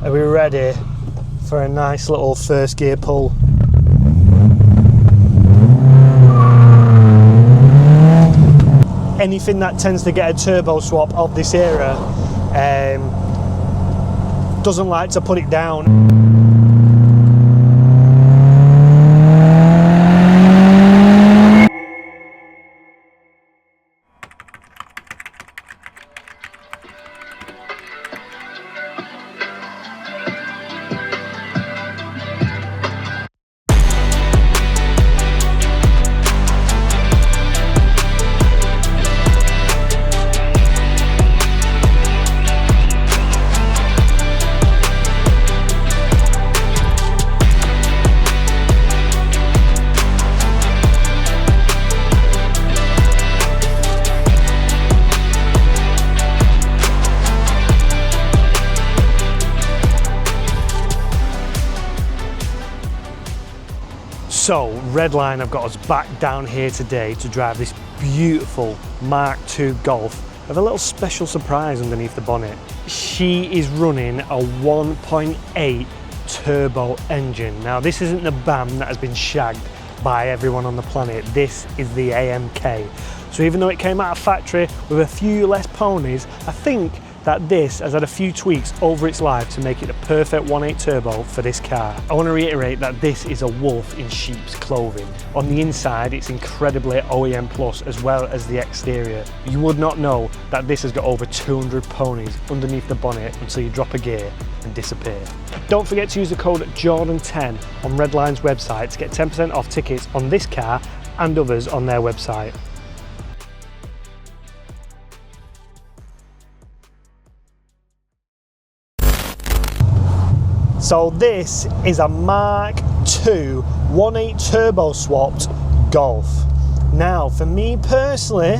Are we ready for a nice little first gear pull? Anything that tends to get a turbo swap of this era doesn't like to put it down. So, Redline have got us back down here today to drive this beautiful Mark II Golf with a little special surprise underneath the bonnet. She is running a 1.8 turbo engine. Now, this isn't the BAM that has been shagged by everyone on the planet. This is the AMK. So even though it came out of factory with a few less ponies, I think that this has had a few tweaks over its life to make it the perfect 1.8 turbo for this car. I want to reiterate that this is a wolf in sheep's clothing. On the inside, it's incredibly OEM plus, as well as the exterior. You would not know that this has got over 200 ponies underneath the bonnet until you drop a gear and disappear. Don't forget to use the code Jordan10 on Redline's website to get 10% off tickets on this car and others on their website. So this is a Mark II 1.8 turbo swapped Golf. Now, for me personally,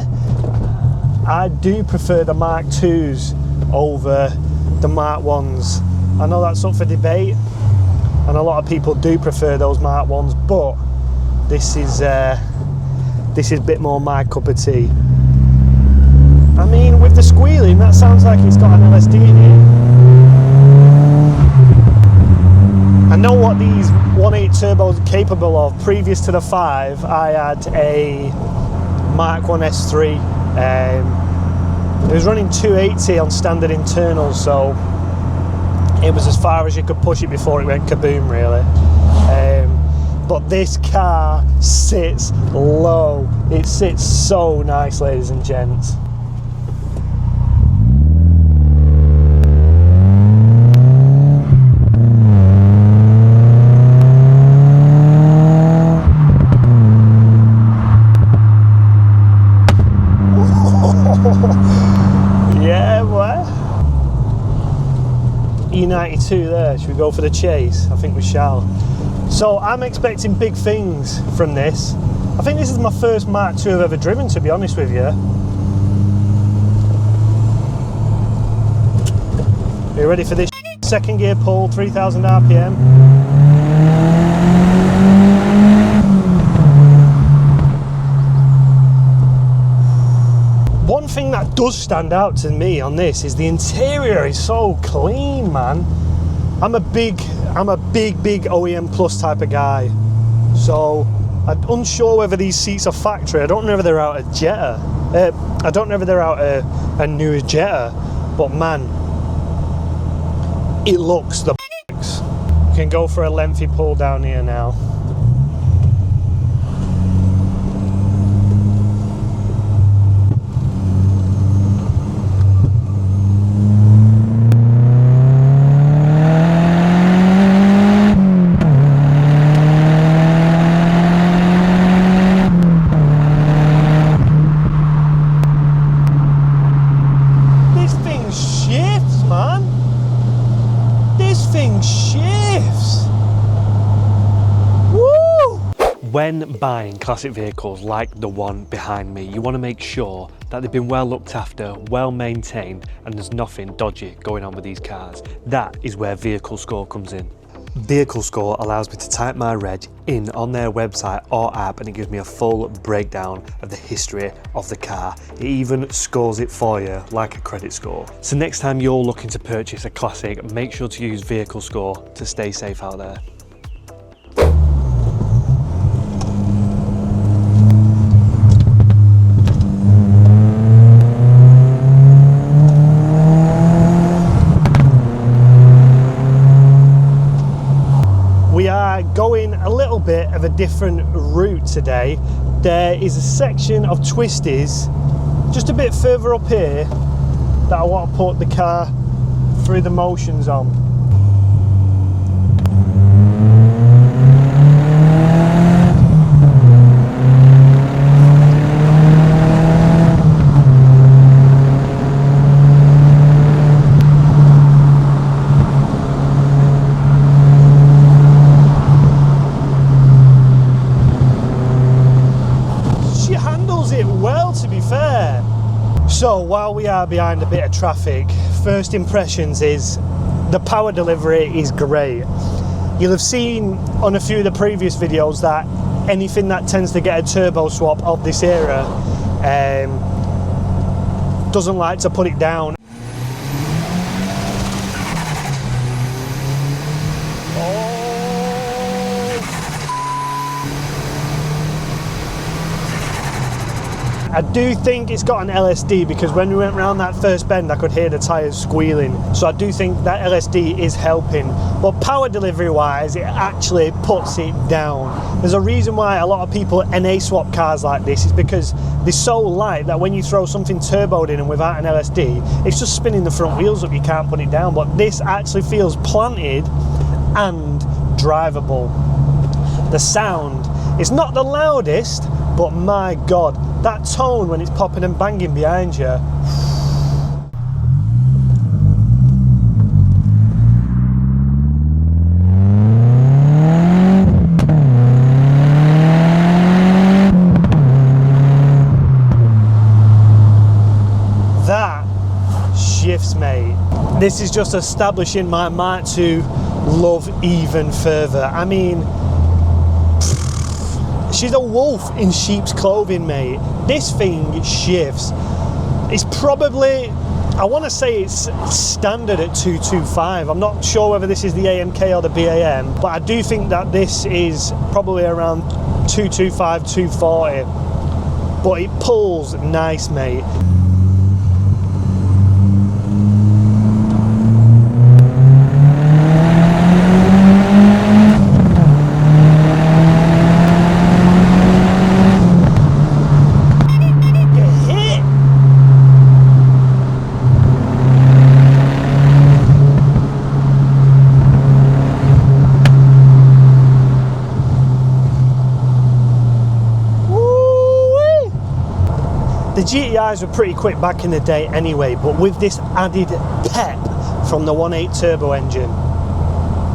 I do prefer the Mark IIs over the Mark 1s. I know that's up for debate, and a lot of people do prefer those Mark 1s, but this is a bit more my cup of tea. I mean, with the squealing, that sounds like it's got an LSD in it. I know what these 1.8 turbos are capable of. Previous to the 5, I had a Mark 1 S3. It was running 280 on standard internals, so it was as far as you could push it before it went kaboom, really. But this car sits low. It sits so nice, ladies and gents. Yeah, boy. E92 there. Should we go for the chase? I think we shall. So I'm expecting big things from this. I think this is my first Mark II I've ever driven, to be honest with you. Are you ready for this? Second gear pull, 3,000 RPM. One thing that does stand out to me on this is the interior is so clean, man. I'm a big OEM plus type of guy, so I'm unsure whether these seats are factory. I don't know whether they're out of Jetta. I don't know whether they're out of a newer Jetta, but man, it looks the b****s. You can go for a lengthy pull down here now. When buying classic vehicles like the one behind me, you want to make sure that they've been well looked after, well maintained, and there's nothing dodgy going on with these cars. That is where Vehicle Score comes in. Vehicle Score allows me to type my reg in on their website or app, and it gives me a full breakdown of the history of the car. It even scores it for you like a credit score. So next time you're looking to purchase a classic, make sure to use Vehicle Score to stay safe out there. We are going a little bit of a different route today. There is a section of twisties just a bit further up here that I want to put the car through the motions on. So while we are behind a bit of traffic, first impressions is the power delivery is great. You'll have seen on a few of the previous videos that anything that tends to get a turbo swap of this era doesn't like to put it down. I do think it's got an LSD, because when we went around that first bend I could hear the tyres squealing, so I do think that LSD is helping, but power delivery wise it actually puts it down. There's a reason why a lot of people NA swap cars like this, is because they're so light that when you throw something turboed in and without an LSD, it's just spinning the front wheels up, you can't put it down. But this actually feels planted and drivable. The sound, it's not the loudest, but my god, that tone when it's popping and banging behind you. That shifts, mate. This is just establishing my Mark II love even further. I mean, she's a wolf in sheep's clothing, mate. This thing shifts. It's probably, I want to say it's standard at 225. I'm not sure whether this is the AMK or the BAM, but I do think that this is probably around 225, 240. But it pulls nice, mate. The GTIs were pretty quick back in the day anyway, but with this added pep from the 1.8 turbo engine,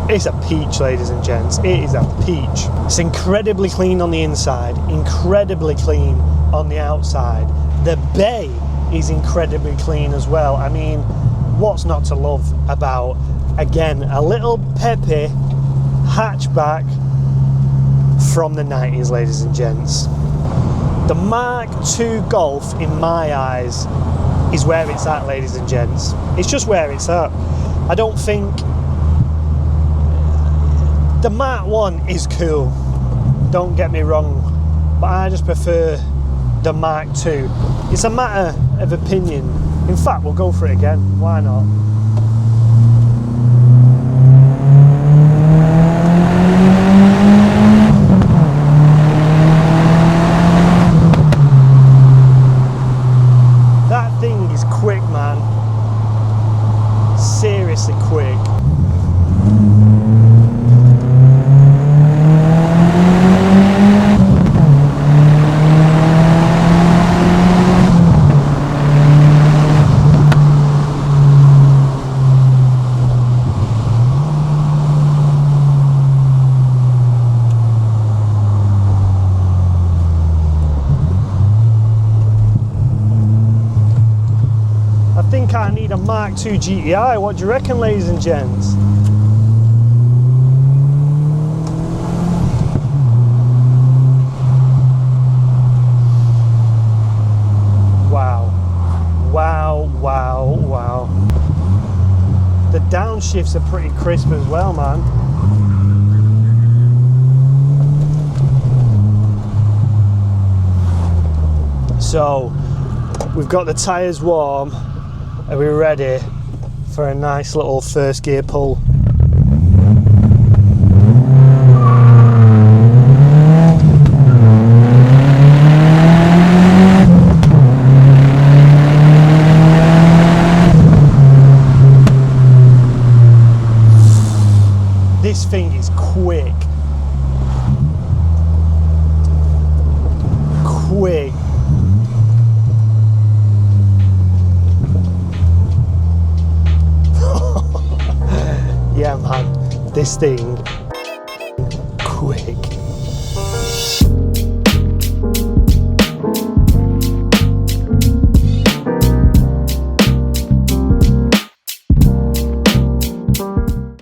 it's a peach, ladies and gents. It is a peach. It's incredibly clean on the inside, incredibly clean on the outside. The bay is incredibly clean as well. I mean, what's not to love about, again, a little peppy hatchback from the 90s, ladies and gents. The Mark II Golf, in my eyes, is where it's at, ladies and gents. It's just where it's at. I don't think... The Mark 1 is cool, don't get me wrong, but I just prefer the Mark II. It's a matter of opinion. In fact, we'll go for it again, why not? Quick, man. Seriously quick. I think I need a Mark II GTI. What do you reckon, ladies and gents? downshifts are pretty crisp as well, man. So we've got the tyres warm and we're ready for a nice little first gear pull. This thing is quick. Quick. Yeah, man, this thing quick.